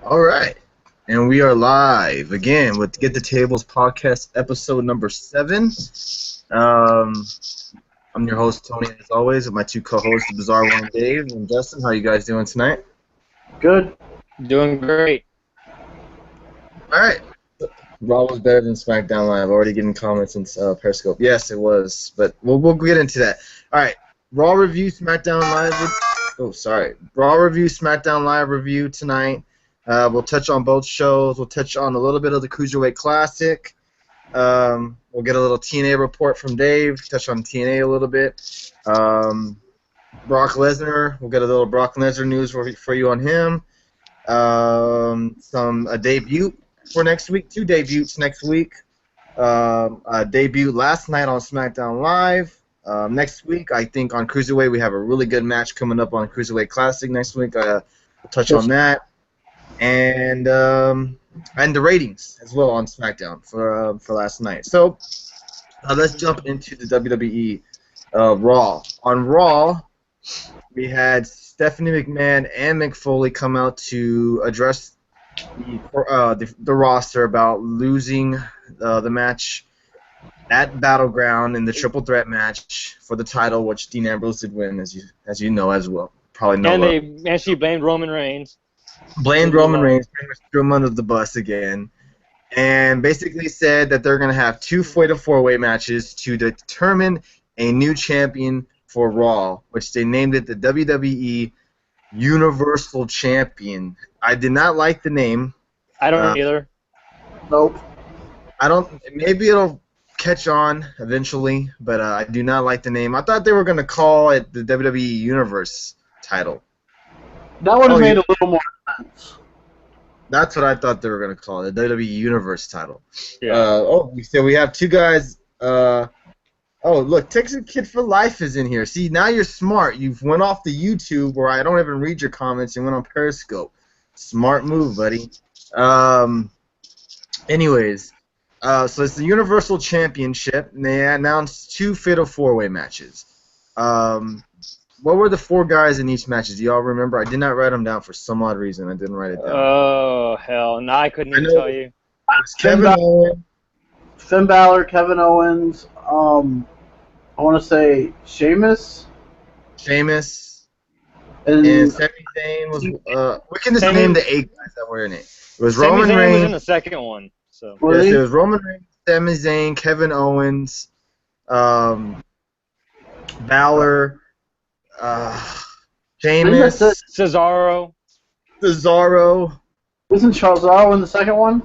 All right. And we are live again with Get the Tables podcast episode number 7. I'm your host, Tony, as always, with my two co-hosts, the Bizarre One, Dave, and Justin. How are you guys doing tonight? Good. Doing great. All right. Raw was better than SmackDown Live. Already getting comments in Periscope. Yes, it was, but we'll get into that. All right. Raw review, SmackDown Live. Raw review, SmackDown Live review tonight. We'll touch on both shows. We'll touch on a little bit of the Cruiserweight Classic. We'll get a little TNA report from Dave. Touch on TNA a little bit. Brock Lesnar. We'll get a little Brock Lesnar news for you on him. A debut for next week. 2 debuts next week. A debut last night on SmackDown Live. Next week, I think on Cruiserweight, we have a really good match coming up on Cruiserweight Classic next week. We'll touch on that. And the ratings as well on SmackDown for last night. So let's jump into the WWE Raw. On Raw, we had Stephanie McMahon and Mick Foley come out to address the roster about losing the match at Battleground in the triple threat match for the title, which Dean Ambrose did win, as you know as well. Probably know. And she blamed Roman Reigns. Blamed Roman Reigns, pretty much threw him under the bus again, and basically said that they're going to have 2 Fatal 4-Way matches to determine a new champion for Raw, which they named it the WWE Universal Champion. I did not like the name. I don't either. Nope. Maybe it'll catch on eventually, but I do not like the name. I thought they were going to call it the WWE Universe title. That would have made a little more sense. That's what I thought they were going to call it, the WWE Universe title. Yeah. So we have 2 guys. Look, Texas Kid for Life is in here. See, now you're smart. You've went off the YouTube where I don't even read your comments and went on Periscope. Smart move, buddy. Anyways, so it's the Universal Championship, and they announced 2 Fatal 4-Way matches. What were the 4 guys in each match? Do y'all remember? I did not write them down for some odd reason. I didn't write it down. Oh, hell. No, I couldn't even tell you. It's Kevin Owens. Finn Balor, Kevin Owens, I want to say Sheamus. And Sami Zayn was... we can just name the 8 guys that were in it. It was Roman Reigns. was in the second one. So. Yes, it was Roman Reigns, Sami Zayn, Kevin Owens, Balor... Sheamus, Cesaro. Isn't Cesaro in the second one?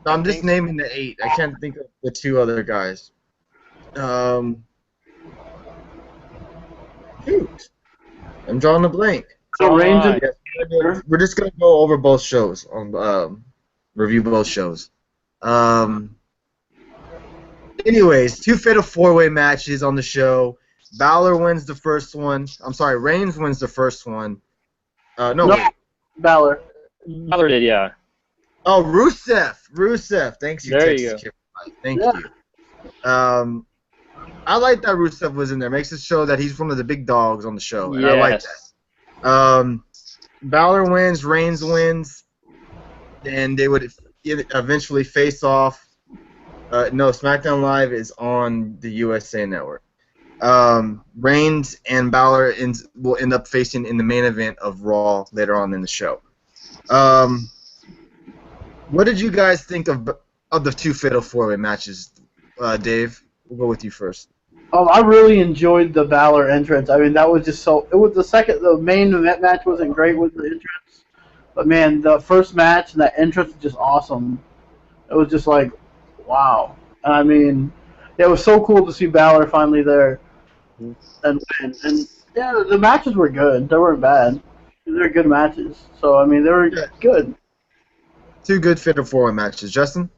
No, I'm just naming the 8. I can't think of the 2 other guys. Shoot. I'm drawing a blank. So We're just going to go over both shows, review both shows. Anyways, 2 Fatal 4-Way matches on the show. Balor wins the first one. I'm sorry, Reigns wins the first one. No, Balor. Balor did, yeah. Oh, Rusev. Thanks, you. There you go. Thank you. I like that Rusev was in there. Makes it show that he's one of the big dogs on the show, and I like that. Balor wins, Reigns wins, and they would eventually face off. No, SmackDown Live is on the USA Network. Reigns and Balor will end up facing in the main event of Raw later on in the show. What did you guys think of the 2 Fatal 4-Way matches? Dave, we'll go with you first. I really enjoyed the Balor entrance. I mean, that was just so... It was the main event match wasn't great with the entrance. But, man, the first match and that entrance was just awesome. It was just like, wow. And, I mean, it was so cool to see Balor finally there. And yeah, the matches were good. They weren't bad. They were good matches. So, I mean, they were good. 2 good Fatal 4-Way matches. Justin?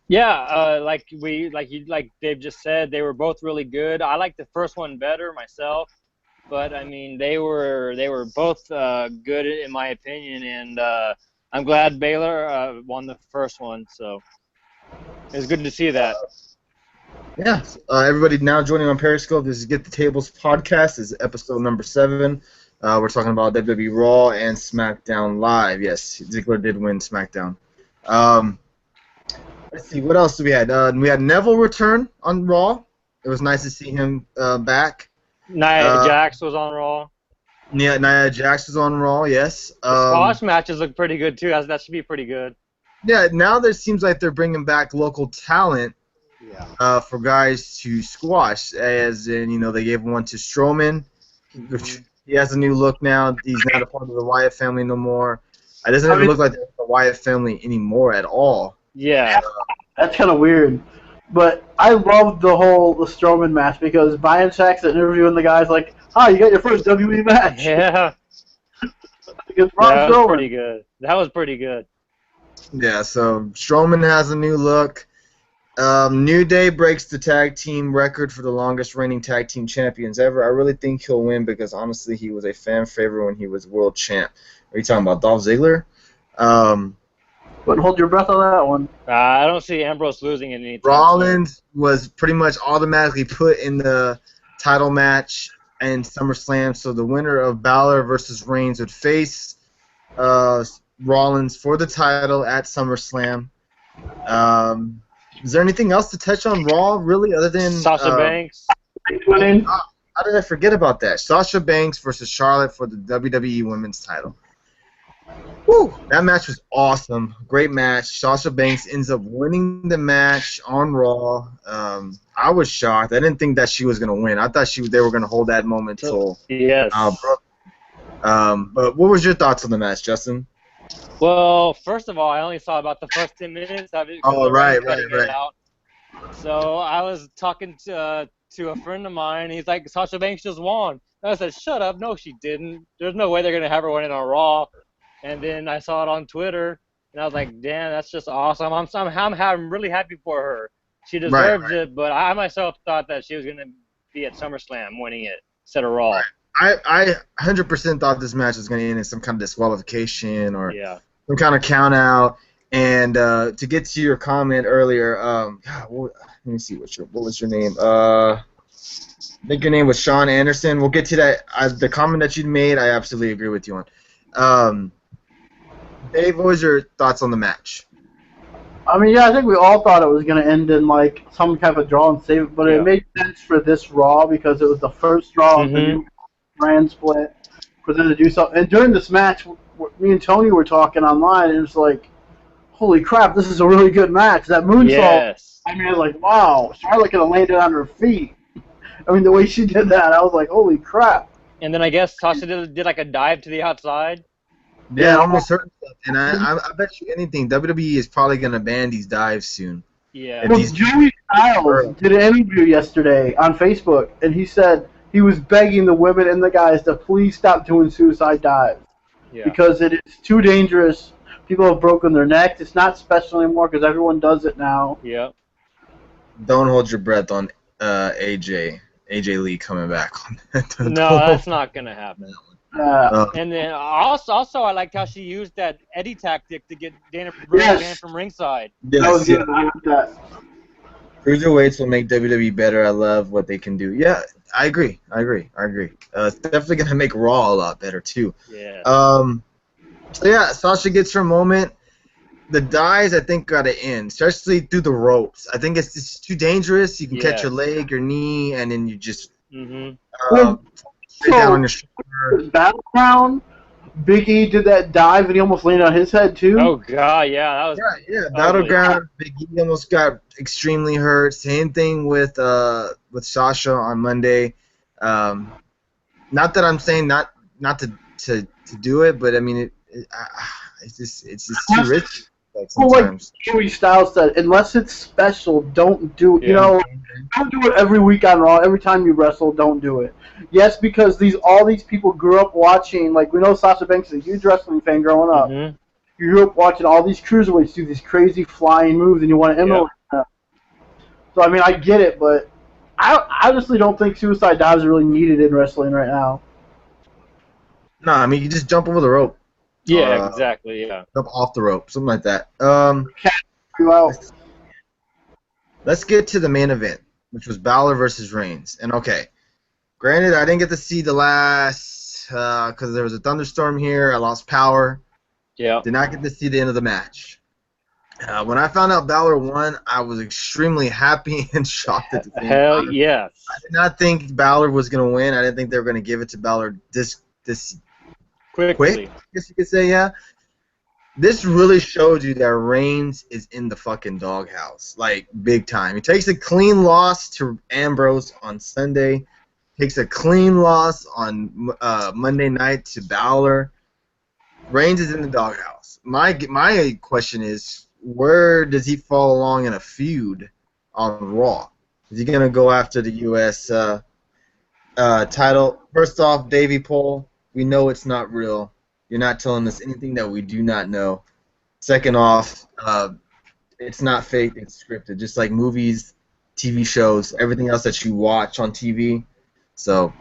Yeah, like Dave just said, they were both really good. I liked the first one better myself, but I mean they were both good in my opinion, and I'm glad Balor won the first one. So it was good to see that. Yeah, everybody now joining on Periscope. This is Get the Tables podcast. This is episode number 7. We're talking about WWE Raw and SmackDown Live. Yes, Ziggler did win SmackDown. Let's see, what else do we had? We had Neville return on Raw. It was nice to see him back. Nia Jax was on Raw. Nia Jax was on Raw, yes. The squash matches look pretty good, too. That should be pretty good. Yeah, now there seems like they're bringing back local talent for guys to squash. As in, they gave one to Strowman. He has a new look now. He's not a part of the Wyatt family no more. It doesn't even look like the Wyatt family anymore at all. Yeah. That's kind of weird. But I loved the Strowman match because Brian Saxon interviewing the guys like, you got your first WWE match. Yeah. Against Braun That was Strowman. pretty good. That was pretty good. Yeah, so Strowman has a new look. New Day breaks the tag team record for the longest reigning tag team champions ever. I really think he'll win because, honestly, he was a fan favorite when he was world champ. Are you talking about Dolph Ziggler? Wouldn't hold your breath on that one. I don't see Ambrose losing anything. Rollins was pretty much automatically put in the title match in SummerSlam, so the winner of Balor versus Reigns would face Rollins for the title at SummerSlam. Is there anything else to touch on Raw, really, other than Sasha Banks? How did I forget about that? Sasha Banks versus Charlotte for the WWE Women's title. Woo! That match was awesome. Great match. Sasha Banks ends up winning the match on Raw. I was shocked. I didn't think that she was going to win. I thought they were going to hold that moment till. Yes. But what was your thoughts on the match, Justin? Well, first of all, I only saw about the first 10 minutes of it. Oh, right. So I was talking to a friend of mine. He's like, Sasha Banks just won. And I said, shut up. No, she didn't. There's no way they're going to have her win it on Raw. And then I saw it on Twitter, and I was like, damn, that's just awesome. I'm really happy for her. She deserves it, but I myself thought that she was going to be at SummerSlam winning it instead of Raw. I 100% thought this match was going to end in some kind of disqualification or some kind of count out. And to get to your comment earlier, let me see what was your name? I think your name was Sean Anderson. We'll get to that. The comment that you made, I absolutely agree with you on. Dave, what was your thoughts on the match? I mean, I think we all thought it was going to end in like some type of draw and save it, but it made sense for this Raw because it was the first Raw of the new brand split for them to do something. And during this match, me and Tony were talking online, and it was like, holy crap, this is a really good match. That moonsault, I mean, I was like, wow, Charlotte could have landed on her feet. I mean, the way she did that, I was like, holy crap. And then I guess Sasha did like a dive to the outside. Yeah, almost certain stuff. And I bet you anything, WWE is probably going to ban these dives soon. Yeah. Well, Joey Styles did an interview yesterday on Facebook, and he said he was begging the women and the guys to please stop doing suicide dives because it is too dangerous. People have broken their necks. It's not special anymore because everyone does it now. Yeah. Don't hold your breath on AJ Lee coming back. No, that's not going to happen. And then also I liked how she used that Eddie tactic to get Dana Brooke banned from ringside. Yes, Cruiserweights will make WWE better. I love what they can do. Yeah, I agree. It's definitely gonna make Raw a lot better too. Yeah. So yeah, Sasha gets her moment. The dives, I think, gotta end, especially through the ropes. I think it's just too dangerous. You can catch your leg, your knee, and then you just. Down on your shoulder. Battleground, Big E did that dive and he almost landed on his head too. Oh god, yeah, that was. Yeah. Battleground, Big E almost got extremely hurt. Same thing with Sasha on Monday. Not that I'm saying not to do it, but I mean it's just too risky. Like Joey Styles said, unless it's special, don't do it. You know, don't do it every week on Raw. Every time you wrestle, don't do it. Yes, because all these people grew up watching. Like we know Sasha Banks is a huge wrestling fan growing up. You grew up watching all these cruiserweights do these crazy flying moves, and you want to emulate them. So I mean, I get it, but I honestly don't think suicide dives are really needed in wrestling right now. No, I mean you just jump over the rope. Yeah, exactly. Yeah. Jump off the rope, something like that. Let's get to the main event, which was Balor versus Reigns. And okay, granted, I didn't get to see the last because there was a thunderstorm here. I lost power. Yeah. Did not get to see the end of the match. When I found out Balor won, I was extremely happy and shocked at the same Hell time. yes. I did not think Balor was going to win. I didn't think they were going to give it to Balor this quick, I guess you could say, yeah. This really showed you that Reigns is in the fucking doghouse, like, big time. He takes a clean loss to Ambrose on Sunday, takes a clean loss on Monday night to Balor. Reigns is in the doghouse. My question is, where does he fall along in a feud on Raw? Is he going to go after the U.S. Title? First off, Davey Pohl, we know it's not real. You're not telling us anything that we do not know. Second off, it's not fake, it's scripted. Just like movies, TV shows, everything else that you watch on TV. So,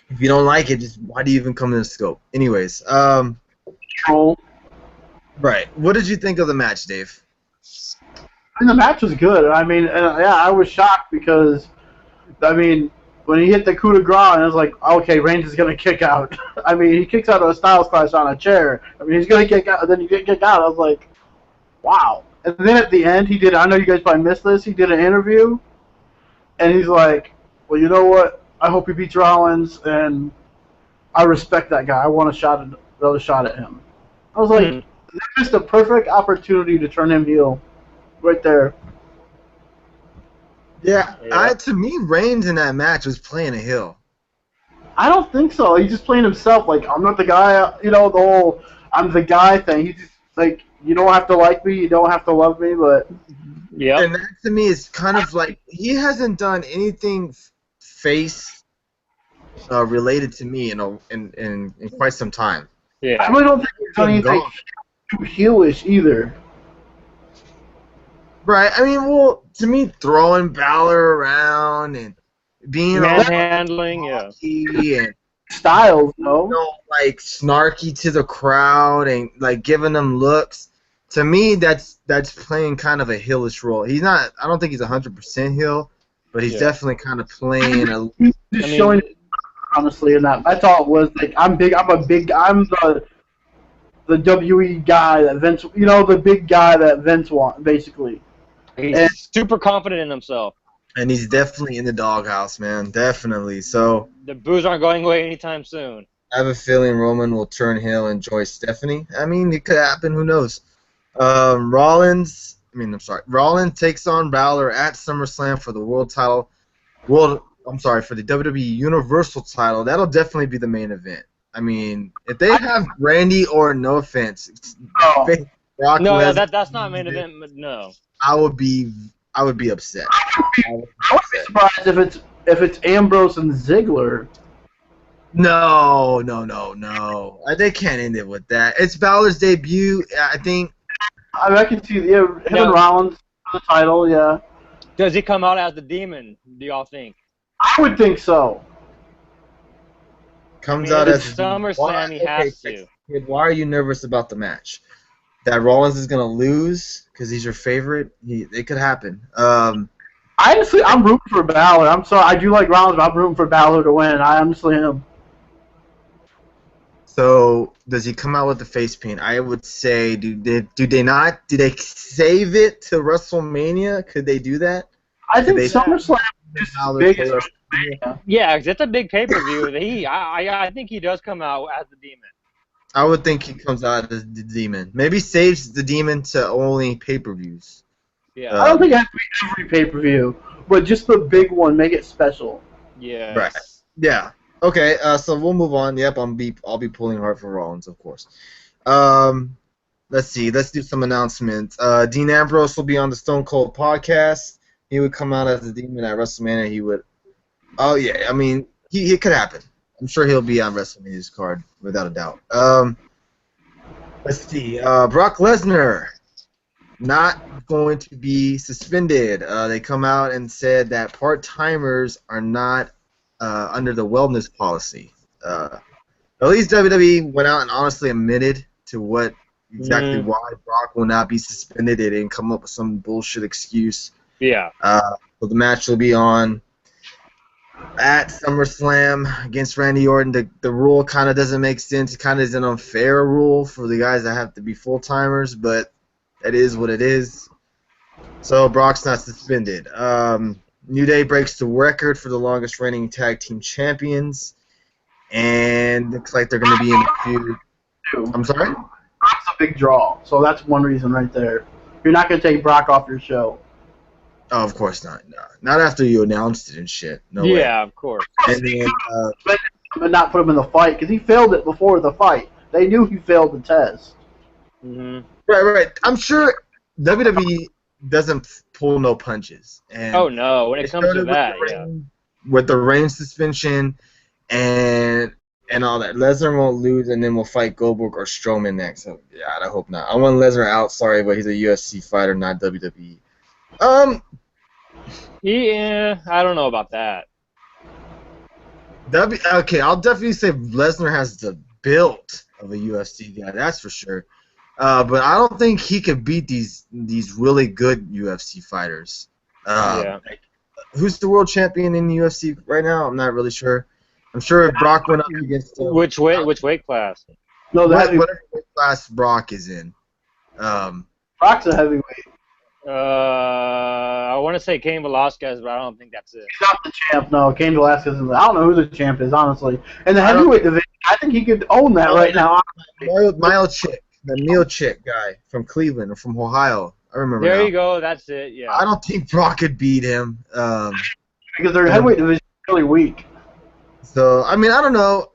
if you don't like it, just why do you even come in the scope? Anyways, right. What did you think of the match, Dave? I mean, the match was good. I mean, yeah, I was shocked because, I mean, when he hit the coup de grace, and I was like, okay, Reigns is going to kick out. I mean, he kicks out of a Styles Clash on a chair. I mean, he's going to kick out, and then he didn't kick out. I was like, wow. And then at the end, he did, I know you guys probably missed this, he did an interview, and he's like, well, you know what? I hope he beats Rollins, and I respect that guy. I want another shot at him. I was like, they missed a perfect opportunity to turn him heel right there. Yeah, to me, Reigns in that match was playing a heel. I don't think so. He's just playing himself. Like, I'm not the guy, you know, the whole I'm the guy thing. He's just like, you don't have to like me, you don't have to love me, but... Yeah. And that to me is kind of like, he hasn't done anything face related to me in quite some time. Yeah. I really don't think he's done anything too heelish either. Right. I mean, well, to me, throwing Balor around and being manhandling, and Styles, no, like snarky to the crowd and like giving them looks. To me, that's playing kind of a heelish role. He's not. I don't think he's 100% heel, but he's definitely kind of playing a. Just showing, honestly, in that. That's all it was. Like, I'm the WE guy that Vince, you know, the big guy that Vince wants, basically. He's super confident in himself. And he's definitely in the doghouse, man. Definitely. So the boos aren't going away anytime soon. I have a feeling Roman will turn heel and join Stephanie. I mean, it could happen. Who knows? Rollins takes on Balor at SummerSlam for the world title. For the WWE Universal title. That'll definitely be the main event. I mean, if they have Randy Orton, no offense, Brock Lesnar, that's not main event. No. I would be upset. I would be surprised if it's Ambrose and Ziggler. No. They can't end it with that. It's Balor's debut. I think. I can see him and Rollins for the title. Yeah. Does he come out as the Demon? Do y'all think? I would think so. Comes out as SummerSlam. He has to. Kid, why are you nervous about the match? That Rollins is gonna lose because he's your favorite? It could happen. Honestly, I'm rooting for Balor. I'm sorry, I do like Rollins, but I'm rooting for Balor to win. I honestly am. So, does he come out with the face paint? I would say, do they not? Do they save it to WrestleMania? Could they do that? I think SummerSlam is just as big as WrestleMania. Yeah, because it's a big pay-per-view. I think he does come out as the Demon. I would think he comes out as the Demon. Maybe saves the Demon to only pay-per-views. Yeah. I don't think it has to be every pay-per-view, but just the big one, make it special. Yeah. Right. Yeah. Okay. So we'll move on. Yep. I'll be pulling hard for Rollins, of course. Let's see. Let's do some announcements. Dean Ambrose will be on the Stone Cold podcast. He would come out as the Demon at WrestleMania. He would. Oh yeah. I mean, it could happen. I'm sure he'll be on WrestleMania's card without a doubt. Let's see. Brock Lesnar not going to be suspended. They come out and said that part-timers are not under the wellness policy. At least WWE went out and honestly admitted to what exactly why Brock will not be suspended. They didn't come up with some bullshit excuse. Yeah. So the match will be on at SummerSlam against Randy Orton. The rule kind of doesn't make sense. It kind of is an unfair rule for the guys that have to be full-timers, but that is what it is. So Brock's not suspended. New Day breaks the record for the longest reigning tag team champions, and looks like they're going to be in a feud. I'm sorry? Brock's a big draw, so that's one reason right there. You're not going to take Brock off your show. Oh, of course not. No. Not after you announced it and shit. No way. Yeah, of course. And then, But not put him in the fight, because he failed it before the fight. They knew he failed the test. Mm-hmm. right. I'm sure WWE doesn't pull no punches. And Oh no, when it comes to that, yeah. With the reign suspension and all that, Lesnar won't lose, and then we'll fight Goldberg or Strowman next. So, yeah, I hope not. I want Lesnar out. Sorry, but he's a UFC fighter, not WWE. I don't know about that. Okay, I'll definitely say Lesnar has the build of a UFC guy. That's for sure. But I don't think he could beat these really good UFC fighters. Yeah. Who's the world champion in the UFC right now? I'm not really sure. I'm sure if Brock went up against Which weight class? No, whatever weight class Brock is in. Brock's a heavyweight. I want to say Cain Velasquez, but I don't think that's it. He's not the champ, no. Cain Velasquez is. I don't know who the champ is, honestly. And the heavyweight division, I think he could own that right now. Mile Chick, the Neil Chick guy from Cleveland or from Ohio. I remember. There now. you go. That's it. Yeah. I don't think Brock could beat him. Because their heavyweight division is really weak. So, I mean, I don't know.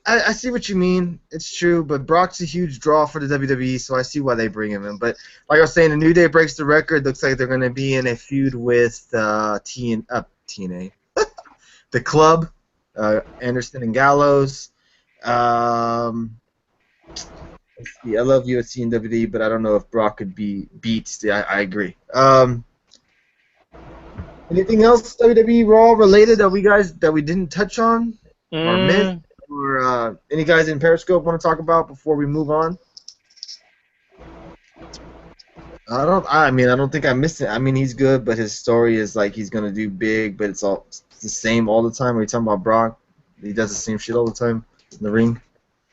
I see what you mean. It's true, but Brock's a huge draw for the WWE, so I see why they bring him in. But like I was saying, the New Day breaks the record. Looks like they're going to be in a feud with TNA, the Club, Anderson and Gallows. Let's see. I love UFC and WWE, but I don't know if Brock could beat. I agree. Anything else WWE Raw related that we didn't touch on or missed, or any guys in Periscope want to talk about before we move on? I don't think I missed it. I mean, he's good, but his story is like he's gonna do big, but it's the same all the time. Are you talking about Brock? He does the same shit all the time in the ring.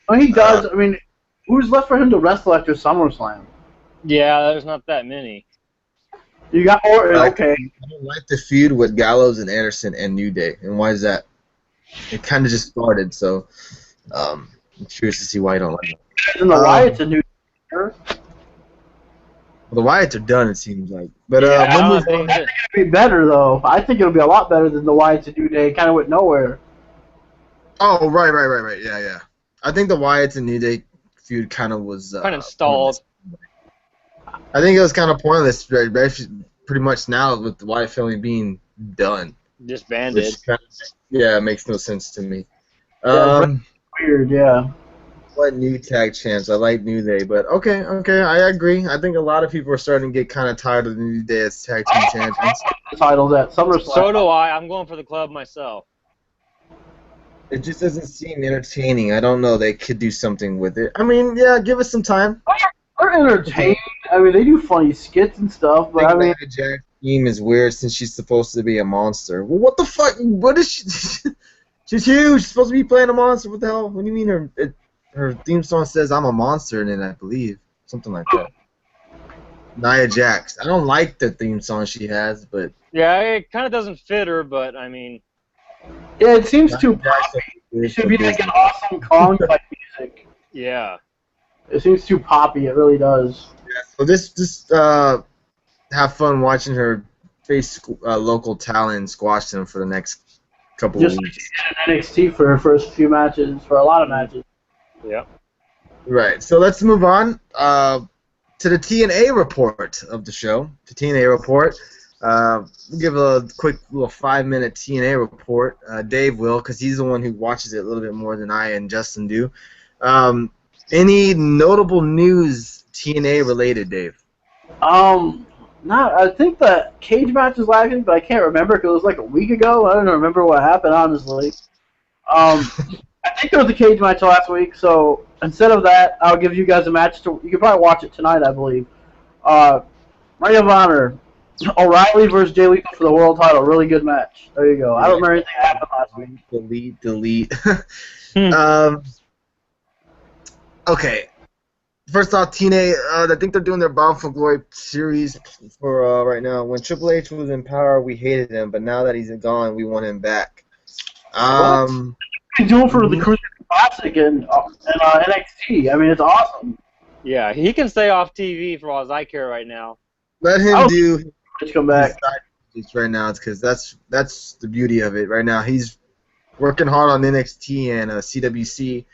Oh, he does. I mean, who's left for him to wrestle after SummerSlam? Yeah, there's not that many. You got Orton, okay. I don't like the feud with Gallows and Anderson and New Day, and why is that? It kind of just started, so I'm curious to see why you don't like it. And the Wyatts a new. Well, the Wyatts are done, it seems like. But I think it'll be better though. I think it'll be a lot better than the Wyatts a New Day. Kind of went nowhere. Oh, right. Yeah. I think the Wyatts and New Day feud kind of was kind of stalled. I think it was kind of pointless, pretty much now with the Wyatt family being done. Disbanded. It makes no sense to me. Weird, yeah. What new tag champs? I like New Day, but okay, I agree. I think a lot of people are starting to get kind of tired of the New Day as tag team champions. Titles at SummerSlam. So do I. I'm going for the Club myself. It just doesn't seem entertaining. I don't know. They could do something with it. I mean, yeah, give us some time. They're entertaining. I mean, they do funny skits and stuff, but I mean, Jack's theme is weird since she's supposed to be a monster. Well, what the fuck? What is she? She's huge. She's supposed to be playing a monster. What the hell? What do you mean her theme song says I'm a monster in it, I believe. Something like that. Nia Jax. I don't like the theme song she has, but... Yeah, it kind of doesn't fit her, but, I mean... Yeah, it seems too poppy. It should be like an Awesome Kong type music. Yeah. It seems too poppy. It really does. Yeah, so just have fun watching her face local talent and squash them for the next couple of weeks. Just like NXT for her first few matches, for a lot of matches. Yeah. Right. So let's move on to the TNA report of the show. The TNA report. We'll give a quick little 5-minute TNA report. Dave will, because he's the one who watches it a little bit more than I and Justin do. Any notable news TNA related, Dave? I think the cage match is lagging, but I can't remember because it was like a week ago. I don't remember what happened, honestly. I think there was a cage match last week, so instead of that, I'll give you guys a match. You can probably watch it tonight, I believe. Ring of Honor, O'Reilly versus Jay Lethal for the world title. Really good match. There you go. I don't remember anything that happened last week. Delete. Okay. First off, TNA, I think they're doing their Bound for Glory series for right now. When Triple H was in power, we hated him, but now that he's gone, we want him back. He's doing for the Cruiserweight Classic and NXT. I mean, it's awesome. Yeah, he can stay off TV for all as I care right now. Let him do. Come back. Right now, because that's the beauty of it. Right now, he's working hard on NXT and CWC,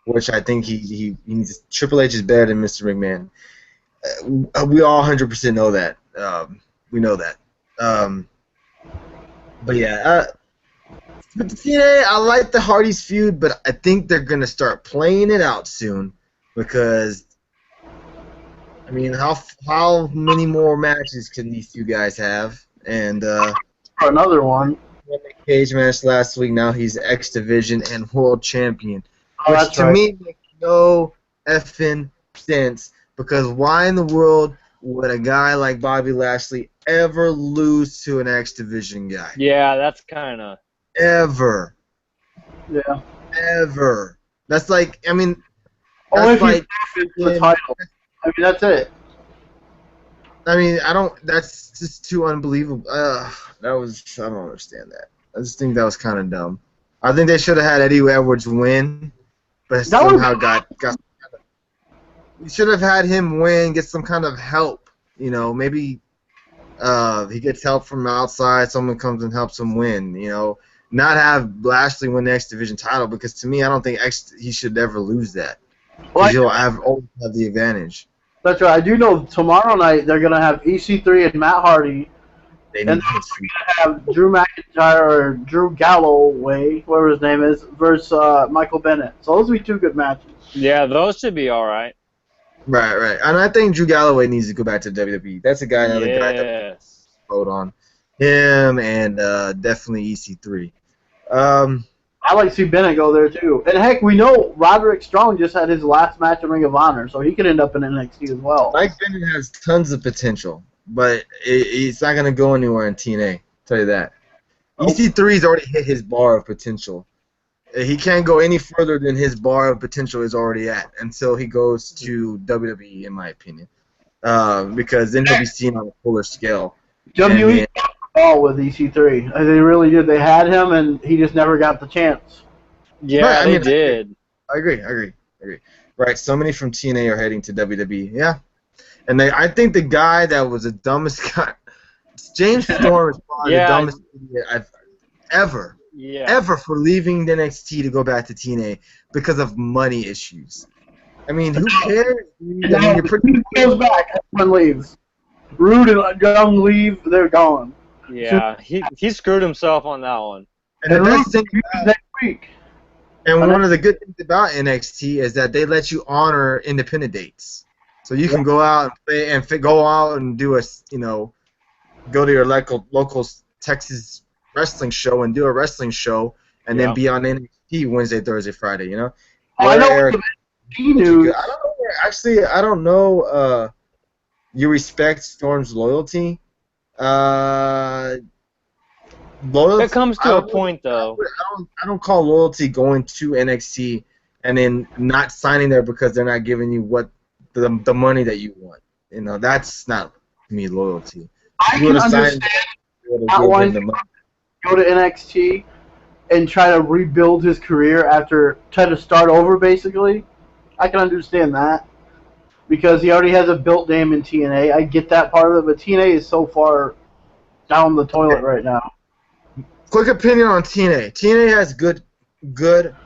which I think he needs. Triple H is better than Mr. McMahon. We all 100% know that. We know that. But yeah, with the TNA, I like the Hardys feud, but I think they're gonna start playing it out soon because. I mean, how many more matches can these two guys have? And another one. Cage match last week. Now he's X Division and World Champion, which to right. me makes no effing sense. Because why in the world would a guy like Bobby Lashley ever lose to an X Division guy? Yeah, that's kind of ever. Yeah. Ever. That's like, I mean, only if like the title. I mean, that's it. I mean, that's just too unbelievable. I don't understand that. I just think that was kind of dumb. I think they should have had Eddie Edwards win, but somehow got. You should have had him win, get some kind of help. You know, maybe he gets help from outside. Someone comes and helps him win. You know, not have Lashley win the X Division title because to me, I don't think he should ever lose that. Because he'll always have the advantage. That's right. I do know tomorrow night they're going to have EC3 and Matt Hardy. And they're going to have Drew McIntyre or Drew Galloway, whatever his name is, versus Michael Bennett. So those will be two good matches. Yeah, those should be all right. Right. And I think Drew Galloway needs to go back to WWE. That's another guy that vote on him and definitely EC3. I like to see Bennett go there too. And heck, we know Roderick Strong just had his last match in Ring of Honor, so he could end up in NXT as well. Mike Bennett has tons of potential, but it's not going to go anywhere in TNA. I'll tell you that. EC3's already hit his bar of potential. He can't go any further than his bar of potential is already at until he goes to WWE, in my opinion. Because then he'll be seen on a fuller scale. WWE all with EC3. They really did. They had him, and he just never got the chance. Yeah, they did. I agree. Right, so many from TNA are heading to WWE. Yeah, and I think the guy that was the dumbest guy, James Storm, is probably the dumbest idiot I've ever for leaving the NXT to go back to TNA because of money issues. I mean, who cares? He goes back. Everyone leaves. Rude and Young leave. They're gone. Yeah, he screwed himself on that one. And the best thing next week. And one of the good things about NXT is that they let you honor independent dates, so you can go out and play and go out and do go to your local Texas wrestling show and do a wrestling show, and then be on NXT Wednesday, Thursday, Friday. You know. I know. News. I don't know. You respect Storm's loyalty. Loyalty. It comes to a point, though. I don't call loyalty going to NXT and then not signing there because they're not giving you what the money that you want. You know, that's not me loyalty. I can understand not wanting to go to NXT and try to rebuild his career after trying to start over, basically. I can understand that because he already has a built name in TNA. I get that part of it, but TNA is so far down the toilet right now. Quick opinion on TNA. TNA has good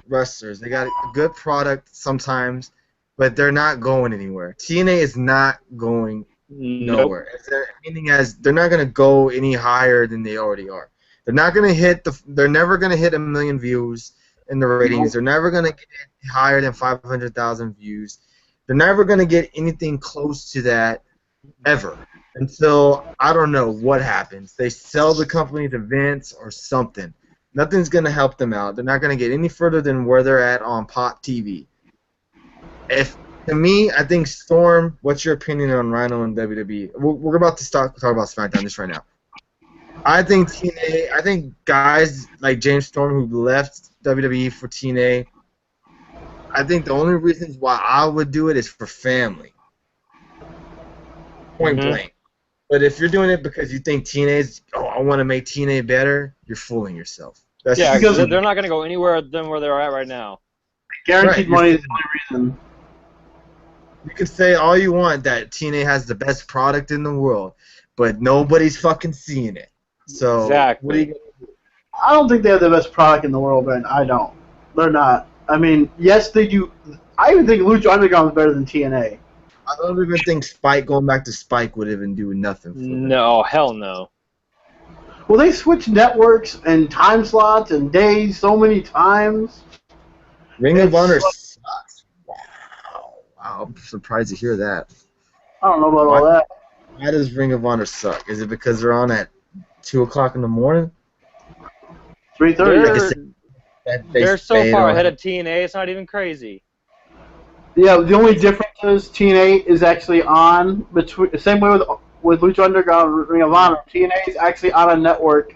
wrestlers. They got a good product sometimes, but they're not going anywhere. TNA is not going nowhere. Meaning as they're not going to go any higher than they already are. They're not going to hit they're never going to hit 1 million views in the ratings. They're never going to get higher than 500,000 views. They're never going to get anything close to that ever. Until, I don't know what happens. They sell the company to Vince or something. Nothing's going to help them out. They're not going to get any further than where they're at on Pop TV. If To me, I think Storm. What's your opinion on Rhino and WWE? We're about to talk about SmackDown just right now. I think TNA. I think guys like James Storm who left WWE for TNA. I think the only reasons why I would do it is for family. Point blank. But if you're doing it because you think TNA's, I want to make TNA better, you're fooling yourself. That's because they're not going to go anywhere than where they're at right now. Guaranteed money is the only reason. You can say all you want that TNA has the best product in the world, but nobody's fucking seeing it. So exactly. What are you gonna do? I don't think they have the best product in the world, man. I don't. They're not. I mean, yes, they do. I even think Lucha Underground is better than TNA. I don't even think Spike, going back to Spike, would even do nothing for them. No, hell no. Well, they switch networks and time slots and days so many times. Ring of Honor sucks. Wow. I'm surprised to hear that. I don't know about all that. Why does Ring of Honor suck? Is it because they're on at 2 o'clock in the morning? 3:30. They're so far ahead of TNA, it's not even crazy. Yeah, the only difference is TNA is actually on between the same way with Lucha Underground, Ring of Honor. TNA is actually on a network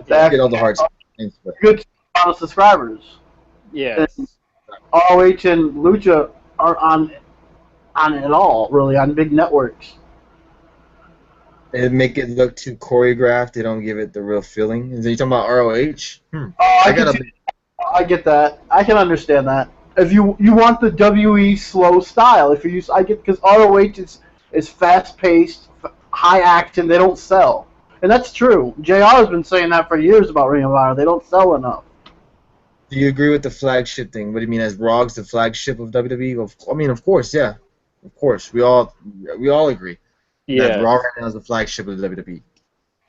that get all the hard good amount of subscribers. Yeah. ROH and Lucha are on it all, really, on big networks. They make it look too choreographed. They don't give it the real feeling. Is you talking about ROH? I get that. I can understand that. If you want the WE slow style, because ROH is fast paced, high action. They don't sell, and that's true. JR has been saying that for years about Ring of Honor. They don't sell enough. Do you agree with the flagship thing? What do you mean, as Raw's the flagship of WWE? I mean, of course, yeah, of course. We all agree. Yeah. That Raw right now is the flagship of the WWE.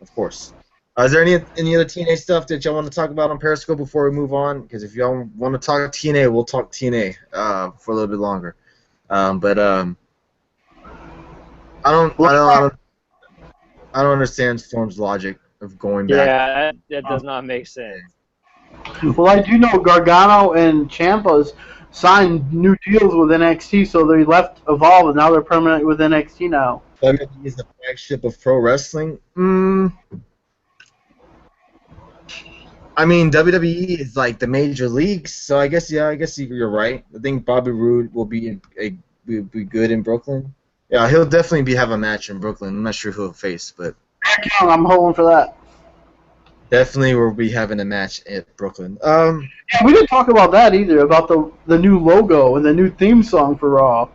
Of course. Is there any other TNA stuff that y'all want to talk about on Periscope before we move on? Because if y'all want to talk TNA, we'll talk TNA for a little bit longer. I don't understand Storm's logic of going back. Yeah, that does not make sense. Well, I do know Gargano and Ciampa's signed new deals with NXT, so they left Evolve, and now they're permanent with NXT now. WWE is the flagship of pro wrestling. I mean, WWE is like the major leagues, so I guess you're right. I think Bobby Roode will be good in Brooklyn. Yeah, he'll definitely have a match in Brooklyn. I'm not sure who he'll face, but I'm hoping for that. Definitely we'll be having a match at Brooklyn. Yeah, we didn't talk about that either, about the new logo and the new theme song for Raw.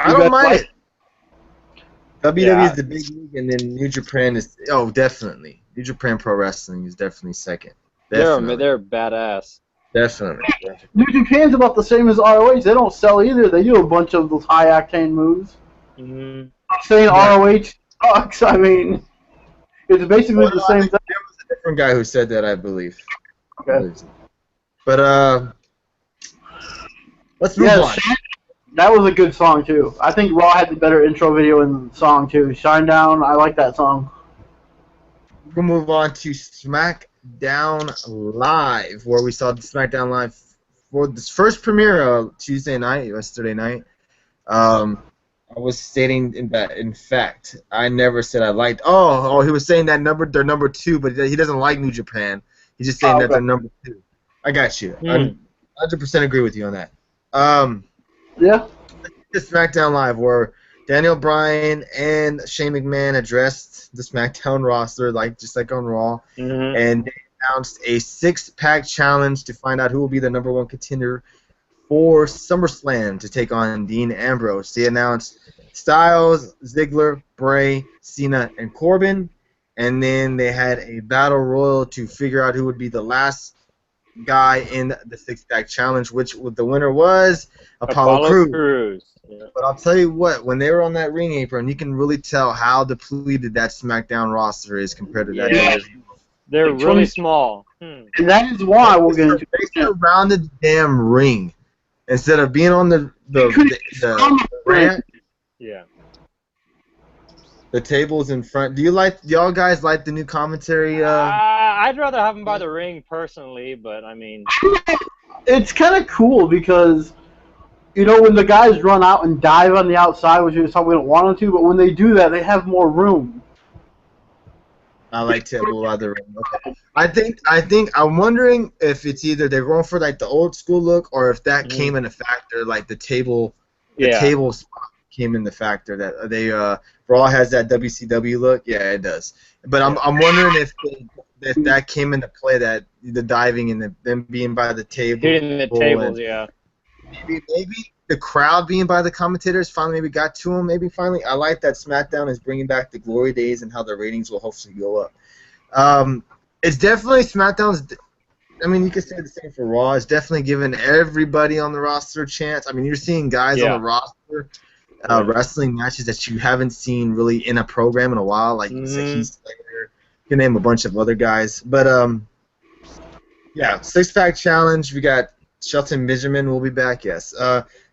I don't mind it. WWE is the big league, and then New Japan is definitely. New Japan Pro Wrestling is definitely second. Definitely. They're badass. Definitely. New Japan's about the same as ROH. They don't sell either. They do a bunch of those high octane moves. Mm-hmm. I'm saying ROH sucks. I mean, it's basically the same thing. There was a different guy who said that, I believe. Okay. But let's move on. That was a good song too. I think Raw had the better intro video and song too. Shine Down. I like that song. We'll move on to SmackDown Live, where we saw the SmackDown Live for this first premiere yesterday night. I was stating in fact, I never said I liked. Oh, he was saying that they're number 2, but he doesn't like New Japan. He's just saying that they're number 2. I got you. I 100% agree with you on that. Yeah. The SmackDown Live, where Daniel Bryan and Shane McMahon addressed the SmackDown roster, just like on Raw, and they announced a 6-pack challenge to find out who will be the number 1 contender for SummerSlam to take on Dean Ambrose. They announced Styles, Ziggler, Bray, Cena, and Corbin, and then they had a battle royal to figure out who would be the last guy in the 6-pack challenge, which the winner was Apollo Crews. Yeah. But I'll tell you what, when they were on that ring apron, you can really tell how depleted that SmackDown roster is compared to that. Yeah. They're really small. And that is why we're going to surrounded the damn ring instead of being on the ramp. Yeah. The tables in front. Do y'all guys like the new commentary? I'd rather have them by the ring personally, but I mean, it's kind of cool because you know, when the guys run out and dive on the outside, which is something we don't want them to, but when they do that, they have more room. I like to move out of the ring. Okay. I'm wondering if it's either they're going for like the old school look, or if that came in a factor, like the table spot came in the factor that they Raw has that WCW look. Yeah, it does. But I'm wondering if that came into play, that the diving and them being by the table, hitting the tables, maybe the crowd being by the commentators finally maybe got to them. Maybe finally, I like that SmackDown is bringing back the glory days and how the ratings will hopefully go up. It's definitely SmackDown's. I mean, you could say the same for Raw. It's definitely giving everybody on the roster a chance. I mean, you're seeing guys on the roster wrestling matches that you haven't seen really in a program in a while, like Heath Slater. You can name a bunch of other guys, but six-pack challenge. We got Shelton Benjamin will be back. Yes.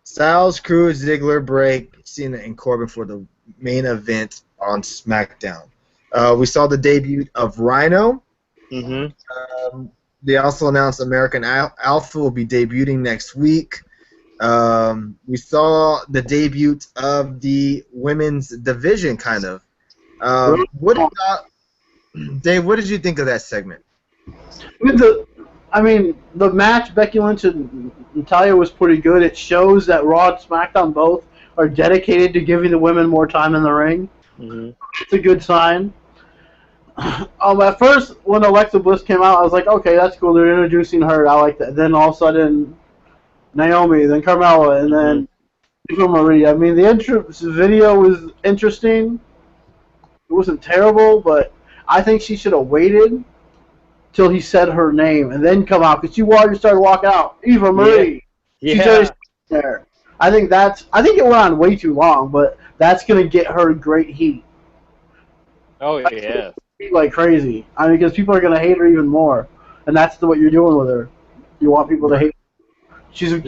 Styles, Cruz, Ziggler, Bray, Cena, and Corbin for the main event on SmackDown. We saw the debut of Rhino. They also announced American Alpha will be debuting next week. We saw the debut of the women's division, kind of. Dave, what did you think of that segment? The match, Becky Lynch and Natalya, was pretty good. It shows that Raw and SmackDown both are dedicated to giving the women more time in the ring. It's a good sign. At first, when Alexa Bliss came out, I was like, okay, that's cool. They're introducing her. I like that. Then all of a sudden, Naomi, then Carmella, and then Eva Marie. I mean, the entrance video was interesting. It wasn't terrible, but I think she should have waited till he said her name and then come out, because she already started walking out. Eva Marie. She's already there. I think it went on way too long, but that's gonna get her great heat. Oh yeah. Like crazy. I mean, because people are gonna hate her even more, and that's what you're doing with her. You want people to hate her. She's I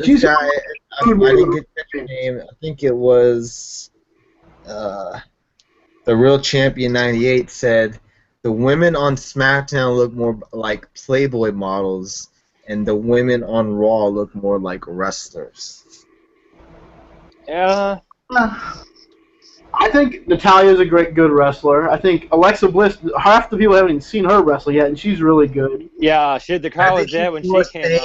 didn't get her name. I think it was the Real Champion 98 said the women on SmackDown look more like Playboy models, and the women on Raw look more like wrestlers. Yeah. I think Natalya's a good wrestler. I think Alexa Bliss, half the people haven't even seen her wrestle yet, and she's really good. Yeah, the crowd was dead when she came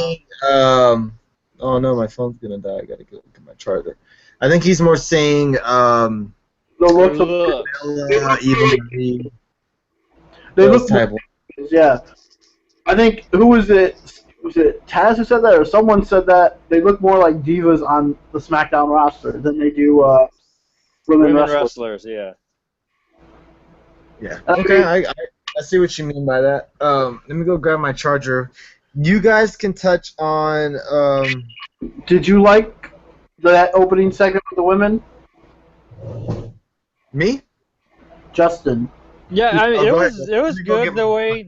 out. Oh no, my phone's gonna die. I gotta get my charger. I think he's more saying the looks of even they look more, yeah. I think, who was it? Was it Taz who said that, or someone said that they look more like divas on the SmackDown roster than they do women wrestlers. Yeah. Yeah. Okay, I see what you mean by that. Let me go grab my charger. You guys can touch on. Did you like that opening segment with the women? Me? Justin. Yeah, I mean, it was good the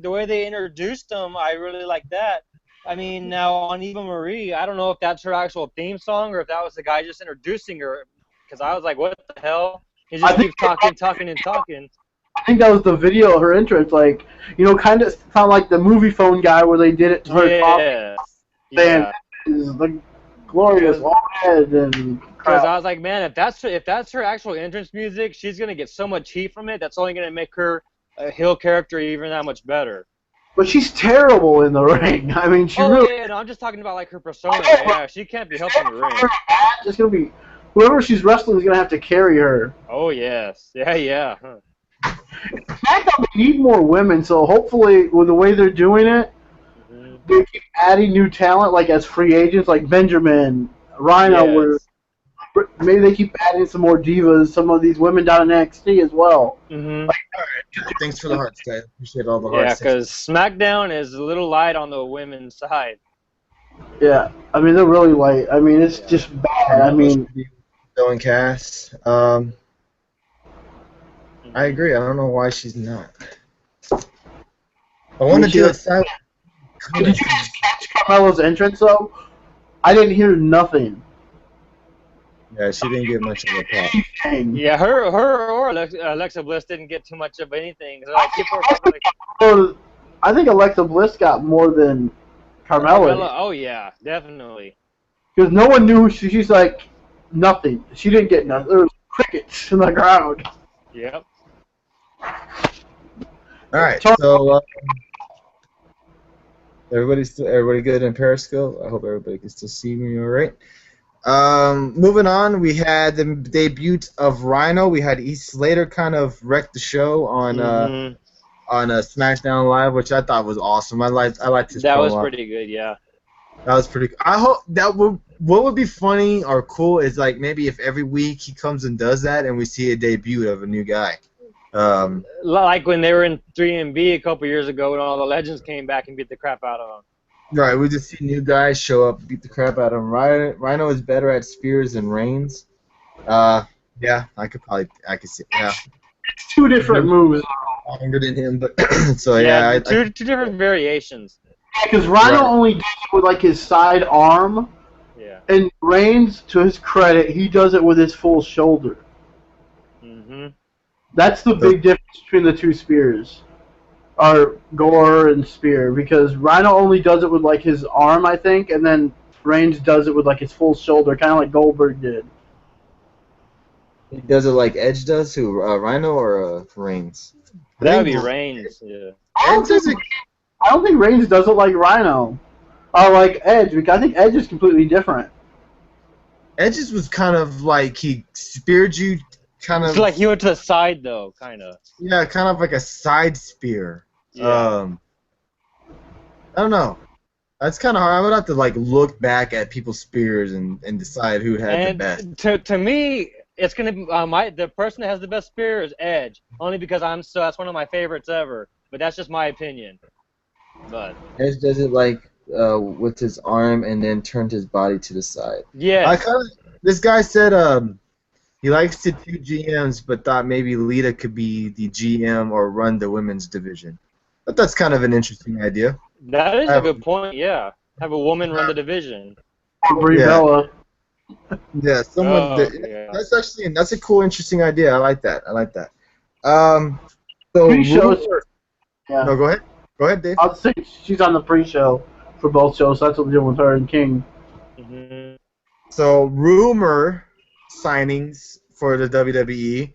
way they introduced them. I really liked that. I mean, now on Eva Marie, I don't know if that's her actual theme song or if that was the guy just introducing her, because I was like, what the hell? He just keeps talking. I think that was the video of her entrance, like, you know, kind of sound like the movie phone guy where they did it to her talking, saying, the glorious head and crap. Because I was like, man, if that's her actual entrance music, she's gonna get so much heat from it. That's only gonna make her a heel character even that much better. But she's terrible in the ring. I mean, no, I'm just talking about like her persona. Yeah, she can't be helping the ring. It's gonna be whoever she's wrestling is gonna have to carry her. Oh yes, yeah. SmackDown, they need more women, so hopefully with the way they're doing it, they keep adding new talent, like as free agents, like Benjamin, Rhino. Where maybe they keep adding some more divas, some of these women down in NXT as well. All right. Thanks for the hearts, guys. Appreciate all the hearts. Yeah, because SmackDown is a little light on the women's side. Yeah, I mean, they're really light. I mean, it's just bad. I mean, Dylan Cass. I agree. I don't know why she's not. I want to do it silent. Did you guys catch Carmella's entrance, though? I didn't hear nothing. Yeah, she didn't get much of a pop. Yeah, her or Alexa Bliss didn't get too much of anything. Like, I think Alexa Bliss got more than Carmella. Oh, yeah, definitely. Because no one knew she's like, Nothing. She didn't get nothing. There was crickets in the crowd. Yep. All right, so everybody good in Periscope? I hope everybody can still see me all right. Moving on, we had the debut of Rhino. We had Heath Slater kind of wreck the show on SmackDown Live, which I thought was awesome. I liked his That promo. was pretty good, yeah. That was pretty cool. I hope what would be funny or cool is like maybe if every week he comes and does that and we see a debut of a new guy. Like when they were in 3MB a couple years ago when all the legends came back and beat the crap out of them. Right, we just see new guys show up, beat the crap out of him. Rhino is better at spears than Reigns. Yeah, I could see. Yeah, It's two different moves. Longer than him, but so Yeah, two different variations. Because Rhino only does it with like his side arm. Yeah. And Reigns, to his credit, he does it with his full shoulder. Mhm. That's the big difference between the two spears. Or Gore and Spear, because Rhino only does it with like his arm, I think, and then Reigns does it with like his full shoulder, kind of like Goldberg did. He does it like Edge does, who Rhino or Reigns? That would be Reigns. Yeah. I don't think Reigns does it like Rhino, or like Edge, because I think Edge is completely different. Edge's was kind of like he speared you, kind of. It's like he went to the side though, kind of. Yeah, kind of like a side spear. Yeah. I don't know. That's kind of hard. I would have to like look back at people's spears and decide who had the best. To me, it's gonna be the person that has the best spear is Edge, only because that's one of my favorites ever. But that's just my opinion. But Edge does it like with his arm and then turned his body to the side. Yeah. This guy said he likes to do GMs, but thought maybe Lita could be the GM or run the women's division. But that's kind of an interesting idea. That is a good point, yeah. Have a woman run the division. Brie Bella. Yeah, that's a cool, interesting idea. I like that. So pre-shows. Yeah. No, go ahead. Go ahead, Dave. I'll say she's on the pre-show for both shows. So that's what we're doing with her and King. Mm-hmm. So rumor signings for the WWE.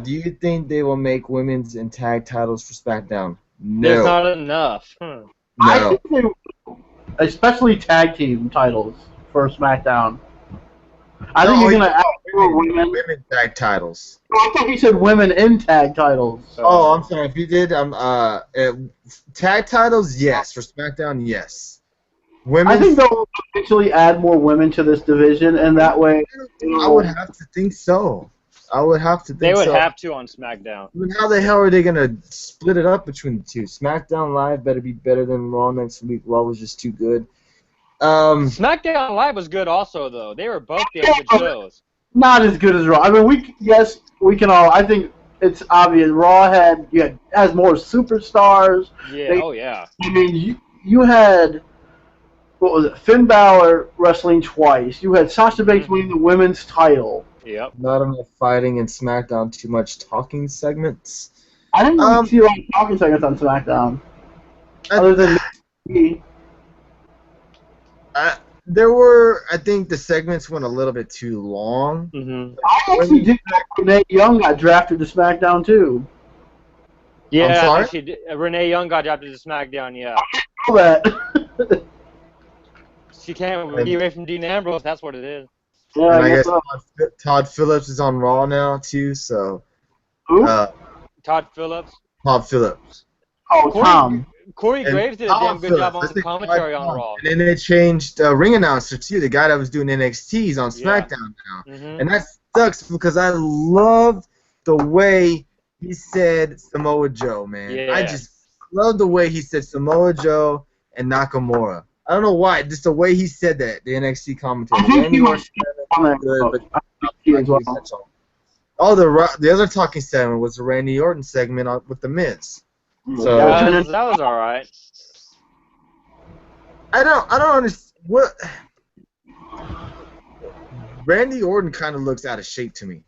Do you think they will make women's and tag titles for SmackDown? No. There's not enough. No. I think they will, especially tag team titles for SmackDown. I think you're going to add more women tag titles. I thought you said women in tag titles. Oh, I'm sorry. If you did, tag titles, yes. For SmackDown, yes. I think they'll eventually add more women to this division, and that way... I would have to think so. They would have to on SmackDown. I mean, how the hell are they going to split it up between the two? SmackDown Live better be better than Raw next week. Raw was just too good. SmackDown Live was good also, though. They were both good shows. Not as good as Raw. I mean, we can all... I think it's obvious. Raw has more superstars. Yeah, yeah. I mean, you had... What was it? Finn Balor wrestling twice. You had Sasha Banks winning the women's title. Yep. Not enough fighting in SmackDown. Too much talking segments. I didn't really see a lot of talking segments on SmackDown. Other than there were. I think the segments went a little bit too long. Mm-hmm. I actually did that. Renee Young got drafted to SmackDown too. Yeah, actually, Renee Young got drafted to SmackDown. Yeah. I know that. She can't be away from Dean Ambrose. That's what it is. Yeah, I guess Todd Phillips is on Raw now too. So. Who? Todd Phillips. Todd Phillips. Oh, Tom. Corey Graves did a damn good job on the commentary on Raw. And then they changed ring announcer too. The guy that was doing NXT is on SmackDown now, and that sucks because I loved the way he said Samoa Joe, man. Yeah. I just love the way he said Samoa Joe and Nakamura. I don't know why, just the way he said that, the NXT commentator. I think he was good, Oh, the other talking segment was the Randy Orton segment with The Miz. So that was all right. I don't understand what Randy Orton kind of looks out of shape to me.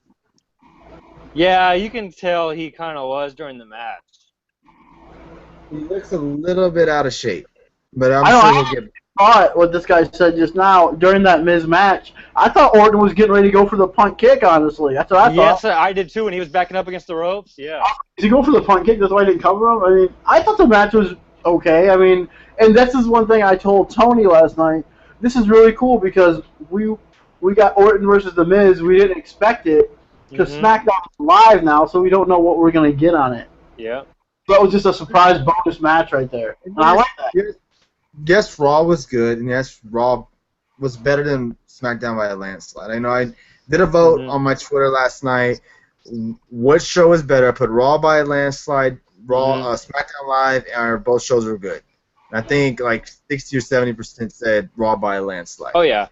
Yeah, you can tell he kind of was during the match. He looks a little bit out of shape, but I'm sure he'll get. thought what this guy said just now during that Miz match. I thought Orton was getting ready to go for the punt kick. Honestly, that's what I thought. Yes, I did too. When he was backing up against the ropes, yeah. Is he going for the punt kick? That's why he didn't cover him. I mean, I thought the match was okay. I mean, and this is one thing I told Tony last night. This is really cool because we got Orton versus the Miz. We didn't expect it because SmackDown's live now, so we don't know what we're gonna get on it. Yeah. That was just a surprise bonus match right there. And I like that. Yes, Raw was good, and yes, Raw was better than SmackDown by a landslide. I know I did a vote on my Twitter last night. What show is better? I put Raw by a landslide, SmackDown Live, and both shows were good. And I think like 60 or 70% said Raw by a landslide. Oh yeah.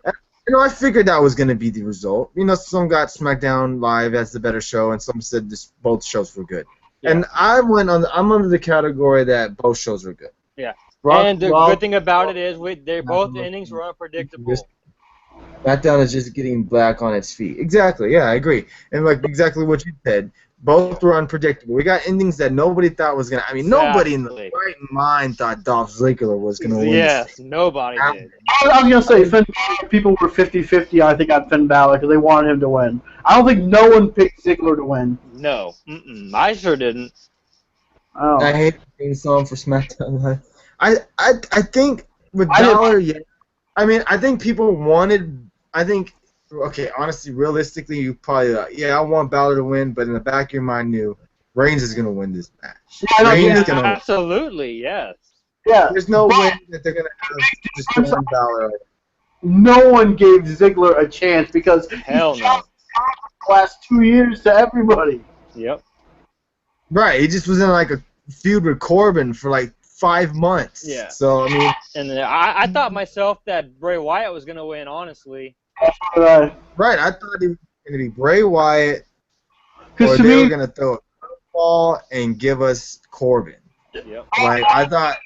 I figured that was going to be the result. Some got SmackDown Live as the better show, and some said both shows were good. Yeah. And I'm under the category that both shows were good. Yeah. And the good thing about it is both innings were unpredictable. SmackDown is just getting back on its feet. Exactly. Yeah, I agree. And like exactly what you said, both were unpredictable. We got endings that nobody thought was gonna. I mean, nobody in the right mind thought Dolph Ziggler was gonna win. Yes, nobody did. I was gonna say Finn Balor, people were 50-50. I think on Finn Balor because they wanted him to win. I don't think no one picked Ziggler to win. No, I sure didn't. Oh. I hate the theme song for SmackDown Live. I think with Balor, yeah. I mean, I think people wanted. Okay, honestly, realistically, you probably I want Balor to win, but in the back of your mind, knew Reigns is gonna win this match. Yeah, Reigns is gonna win. Absolutely, yes. Yeah. There's no way that they're gonna have just one Balor. No one gave Ziggler a chance because hell no. The last 2 years to everybody. Yep. Right, he just was in like a feud with Corbin for like 5 months. Yeah. So I mean, and I thought myself that Bray Wyatt was gonna win, honestly. Right, I thought he was gonna be Bray Wyatt, or they were gonna throw a ball and give us Corbin. Yep. Like I thought.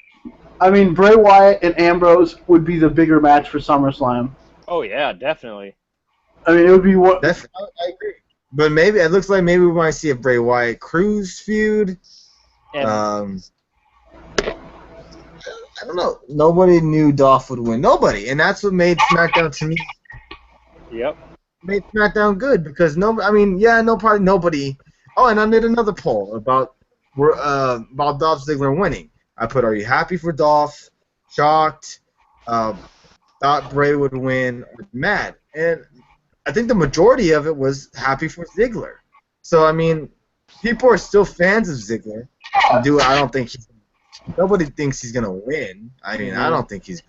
I mean, Bray Wyatt and Ambrose would be the bigger match for SummerSlam. Oh yeah, definitely. I mean, it would be what. I agree. But maybe it looks like maybe we might see a Bray Wyatt Cruz feud. And I don't know. Nobody knew Dolph would win. Nobody, and that's what made SmackDown to me. Yep. Made SmackDown good because nobody. I mean, probably nobody. Oh, and I did another poll about Dolph Ziggler winning. I put, "Are you happy for Dolph? Shocked? Thought Bray would win? Or mad?" And I think the majority of it was happy for Ziggler. So I mean, people are still fans of Ziggler. I don't think nobody thinks he's gonna win. I mean, I don't think he's.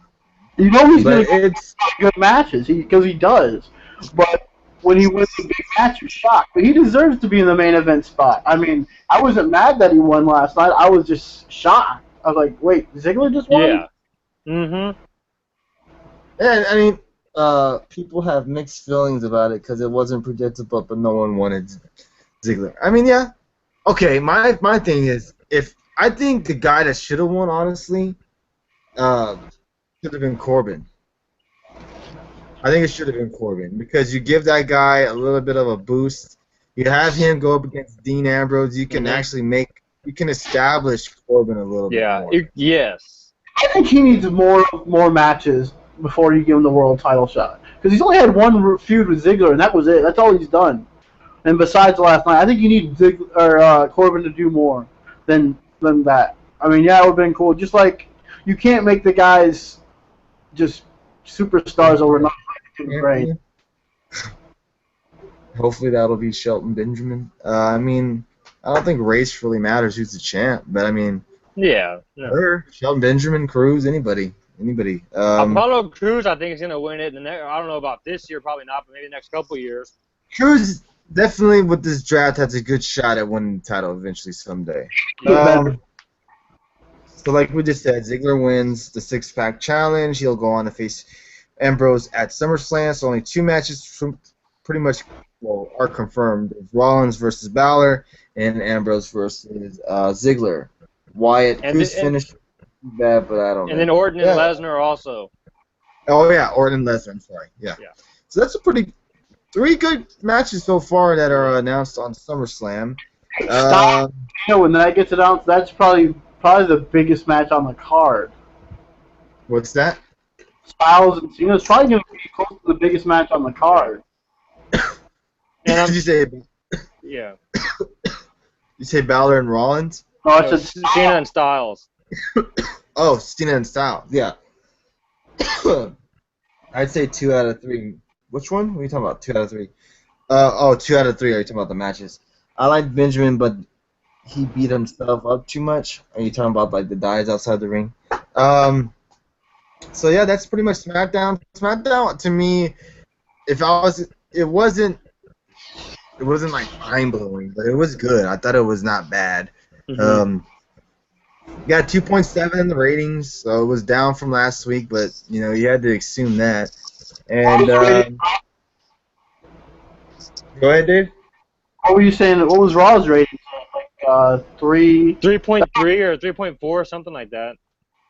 You know he's going to get good matches because he does. But when he wins a big match, you're shocked. But he deserves to be in the main event spot. I mean, I wasn't mad that he won last night. I was just shocked. I was like, wait, Ziggler just won? Yeah. Mm-hmm. And I mean, people have mixed feelings about it because it wasn't predictable, but no one wanted Ziggler. I mean, yeah. Okay, my thing is, I think the guy that should have won, honestly, should have been Corbin. I think it should have been Corbin because you give that guy a little bit of a boost. You have him go up against Dean Ambrose. You can actually establish Corbin a little bit more. Yes. I think he needs more matches before you give him the world title shot because he's only had one feud with Ziggler and that was it. That's all he's done. And besides last night, I think you need Corbin to do more than that. I mean, yeah, it would have been cool. Just like you can't make the guys just superstars overnight. Right. Hopefully that'll be Shelton Benjamin. I mean, I don't think race really matters who's the champ, but I mean, yeah. Shelton Benjamin, Cruz, anybody. Apollo Cruz, I think is gonna win it. I don't know about this year, probably not, but maybe the next couple of years. Cruz definitely with this draft has a good shot at winning the title eventually someday. So like we just said, Ziggler wins the six-pack challenge. He'll go on to face Ambrose at SummerSlam. So only 2 matches pretty much are confirmed. It's Rollins versus Balor and Ambrose versus Ziggler. Wyatt Cruz finished bad, but I don't know. And then Orton and Lesnar also. Oh yeah, Orton and Lesnar. I'm sorry. Yeah. So that's 3 good matches so far that are announced on SummerSlam. When that gets announced, that's probably the biggest match on the card. What's that? Styles and Cena is probably going to be close to the biggest match on the card. And Did you say? yeah. You say Balor and Rollins? No, I No, said Cena and Styles. Oh, Cena and Styles. Yeah. I'd say 2 out of 3. Which one? What are you talking about? 2 out of 3. 2 out of 3. Are you talking about the matches? I like Benjamin, but he beat himself up too much. Are you talking about like the dives outside the ring? So yeah, that's pretty much SmackDown. SmackDown to me, it wasn't like mind blowing, but it was good. I thought it was not bad. Mhm. Got 2.7 in the ratings, so it was down from last week, but you know you had to assume that. And go ahead, Dave. what were you saying? What was Raw's rating? Like 3. 3.3 or 3.4, something like that.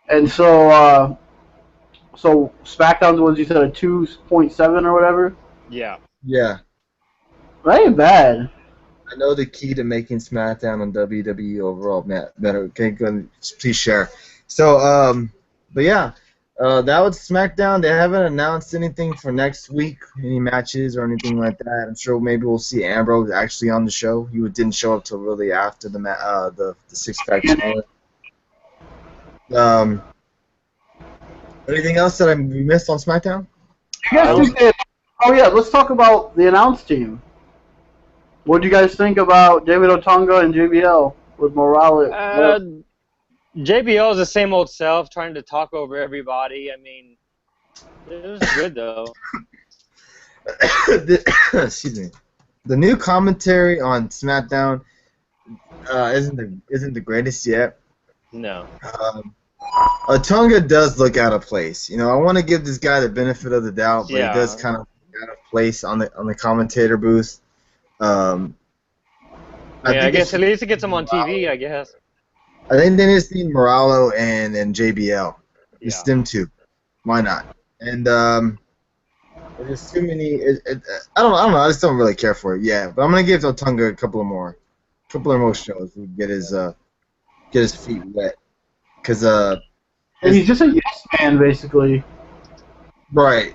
And so SmackDown's was, you said, a 2.7 or whatever? Yeah. Yeah, That ain't bad. I know the key to making SmackDown and WWE overall better. Okay, go please share. So, but yeah, that was SmackDown. They haven't announced anything for next week, any matches or anything like that. I'm sure maybe we'll see Ambrose actually on the show. He didn't show up till really after the six-pack challenge. Anything else that we missed on SmackDown? You guys think that, oh yeah, let's talk about the announce team. What do you guys think about David Otunga and JBL with Morales? JBL is the same old self, trying to talk over everybody. I mean, it was good though. Excuse me. The new commentary on SmackDown isn't the greatest yet. No. Otunga does look out of place. You know, I want to give this guy the benefit of the doubt, but Yeah. he does kind of look out of place on the commentator booth. I think guess it's- at least it gets him on TV, I guess. I think they need to see Moralo and JBL. Yeah. Just them two. Why not? And there's too many. I don't know. I just don't really care for it. Yeah, but I'm gonna give Otunga a couple of more shows to get his feet wet. Cause And he's just a yes man, basically. right.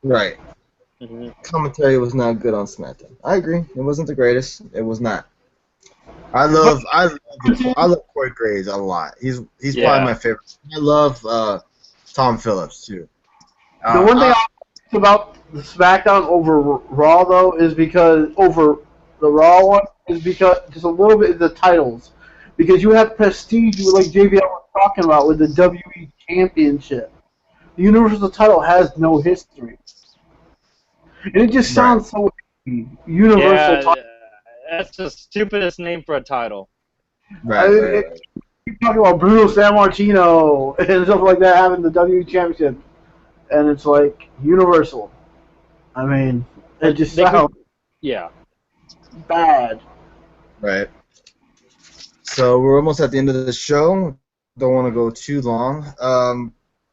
Mm-hmm. Commentary was not good on SmackDown. I agree. It wasn't the greatest. It was not. I love Corey Graves a lot. He's probably my favorite. I love Tom Phillips too. The one thing I like about the SmackDown over Raw though is because over the Raw one is because just a little bit of the titles. Because you have prestige, like JBL was talking about, with the WWE Championship. The Universal title has no history. And it just sounds so Universal title. That's the stupidest name for a title. Right. You're talking about Bruno Sammartino and stuff like that having the WWE Championship. And it's like Universal. I mean, it just sounds bad. Right. So we're almost at the end of the show. Don't want to go too long.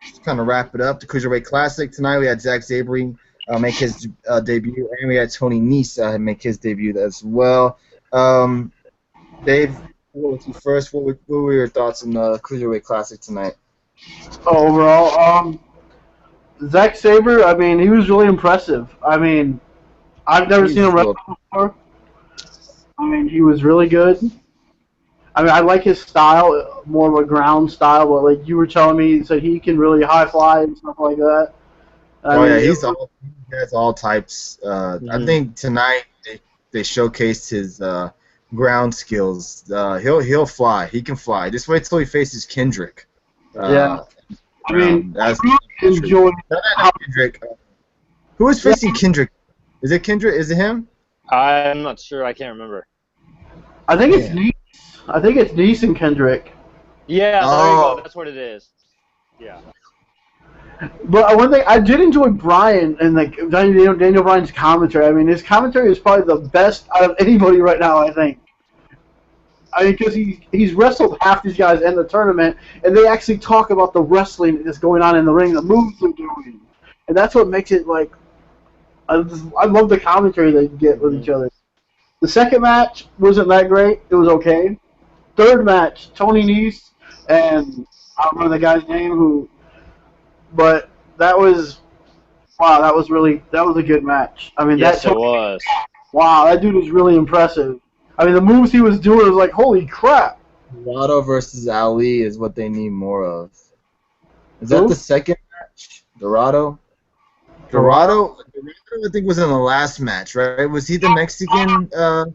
Just kind of wrap it up. The Cruiserweight Classic tonight. We had Zack Sabre make his debut, and we had Tony Nese make his debut as well. Dave, we'll go with you first. What were your thoughts on the Cruiserweight Classic tonight? Overall, Zack Sabre, I mean, he was really impressive. I mean, I've never seen him wrestle before. I mean, he was really good. I mean, I like his style, more of a ground style, but like you were telling me, so he can really high fly and stuff like that. He has all types. I think tonight they showcased his ground skills. He'll fly. He can fly. Just wait till he faces Kendrick. I mean, I really enjoyed Kendrick. Who is facing Kendrick? Is it Kendrick? Is it him? I'm not sure. I can't remember. I think it's Nese. I think it's Nese and Kendrick. Yeah, there you go. That's what it is. Yeah. But one thing, I did enjoy Bryan and like Daniel Bryan's commentary. I mean, his commentary is probably the best out of anybody right now, I think. I mean, because he's wrestled half these guys in the tournament, and they actually talk about the wrestling that's going on in the ring, the moves they're doing. And that's what makes it, like, I love the commentary they get with each other. The second match wasn't that great. It was okay. Third match, Tony Nese and I don't know the guy's name but that was wow. That was a good match. I mean, Yes, it was. wow, that dude was really impressive. I mean, the moves he was doing was like, holy crap. Dorado versus Ali is what they need more of. Is that Who? the second match? Dorado? Dorado, I think, was in the last match, right? Was he the Mexican? That's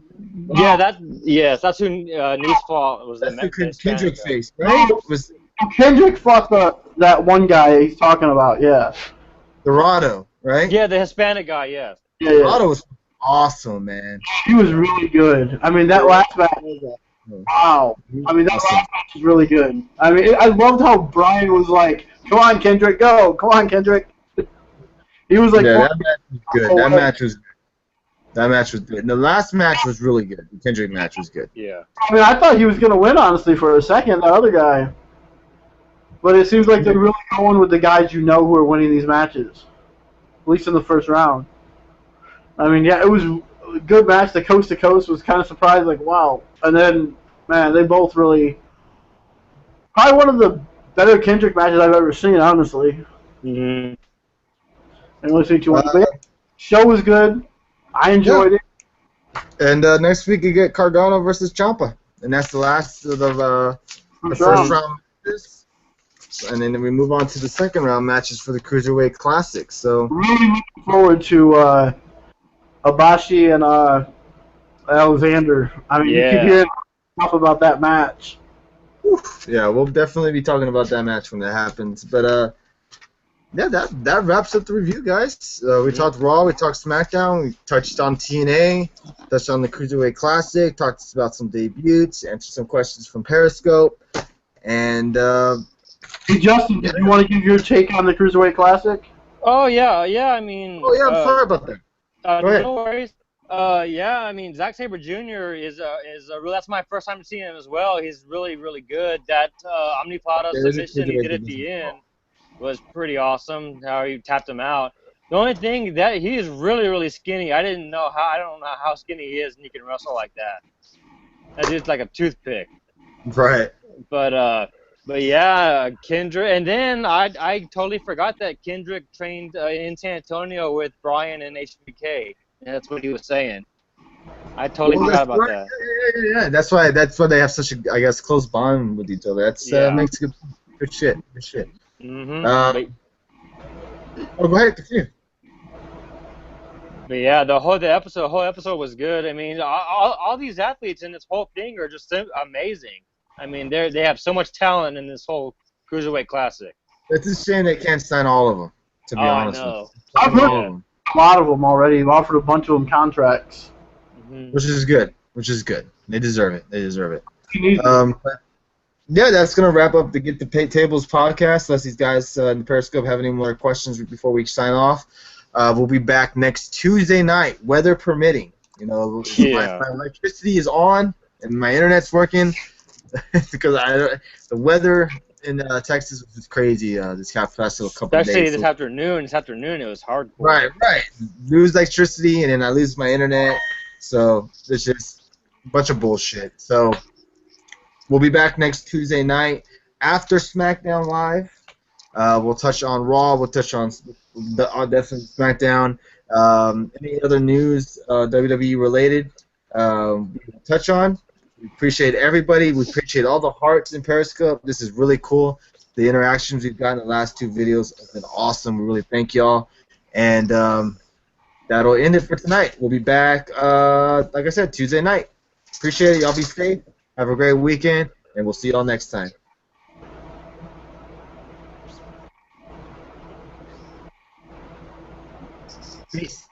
who Nice fought was the That's the Hispanic Kendrick guy. face, right? Was Kendrick fought that one guy he's talking about, yeah. Dorado, right? Yeah, the Hispanic guy. Yes. Yeah, Dorado was awesome, man. he was really good. I mean, that last match, wow. I mean, that last match was really good. I mean, I loved how Brian was like, come on, Kendrick, go. Come on, Kendrick. He was like, Yeah, that match was good. That match was good. And the last match was really good. The Kendrick match was good. Yeah. I mean, I thought he was going to win, honestly, for a second, that other guy. But it seems like they're really going with the guys you know who are winning these matches, at least in the first round. I mean, yeah, it was a good match. The coast to coast was kind of surprised, like, wow. And then, man, they both really probably one of the better Kendrick matches I've ever seen, honestly. Mm-hmm. And let's see, show was good. I enjoyed it. And next week you get Cardano versus Ciampa, and that's the last of the first round matches. And then we move on to the second round matches for the Cruiserweight Classic. So really looking forward to Abashi and Alexander. I mean, you keep hearing stuff about that match. Yeah, we'll definitely be talking about that match when that happens. But yeah, that wraps up the review, guys. We talked Raw, we talked SmackDown, we touched on TNA, touched on the Cruiserweight Classic, talked about some debuts, answered some questions from Periscope, and hey, Justin, did you want to give your take on the Cruiserweight Classic? Oh yeah. I mean. Oh yeah, I'm sorry about that. Go ahead. No worries. Yeah, I mean, Zack Sabre Jr. is that's my first time seeing him as well. He's really, really good. That Omniplata submission he did at the end was pretty awesome. How he tapped him out. The only thing that he is really, really skinny. I don't know how skinny he is, and he can wrestle like that. That dude's like a toothpick. Right. But yeah, Kendrick, and then I totally forgot that Kendrick trained in San Antonio with Brian and HBK. And that's what he was saying. I totally forgot about that. Yeah. That's why they have such a, I guess, close bond with each other. That's makes good shit. Good shit. Mm-hmm. Go ahead, continue. But yeah, the whole episode was good. I mean, all these athletes in this whole thing are just amazing. I mean, they have so much talent in this whole Cruiserweight Classic. It's a shame they can't sign all of them, to be honest. I know. I've heard a lot of them already. They've offered a bunch of them contracts. Mm-hmm. Which is good. They deserve it. But yeah, that's going to wrap up the Get the Tables podcast. Unless these guys in the Periscope have any more questions before we sign off. We'll be back next Tuesday night, weather permitting. You know, my electricity is on and my internet's working because the weather in Texas was just crazy this past couple of days. Especially this afternoon. This afternoon it was hard. Right. Lose electricity and then I lose my internet. So it's just a bunch of bullshit. So we'll be back next Tuesday night after SmackDown Live. We'll touch on Raw. We'll touch on definitely SmackDown. Any other news WWE related we'll touch on. We appreciate everybody. We appreciate all the hearts in Periscope. This is really cool. The interactions we've gotten in the last two videos have been awesome. We really thank y'all. And that'll end it for tonight. We'll be back, like I said, Tuesday night. Appreciate it. Y'all be safe. Have a great weekend. And we'll see y'all next time. Peace.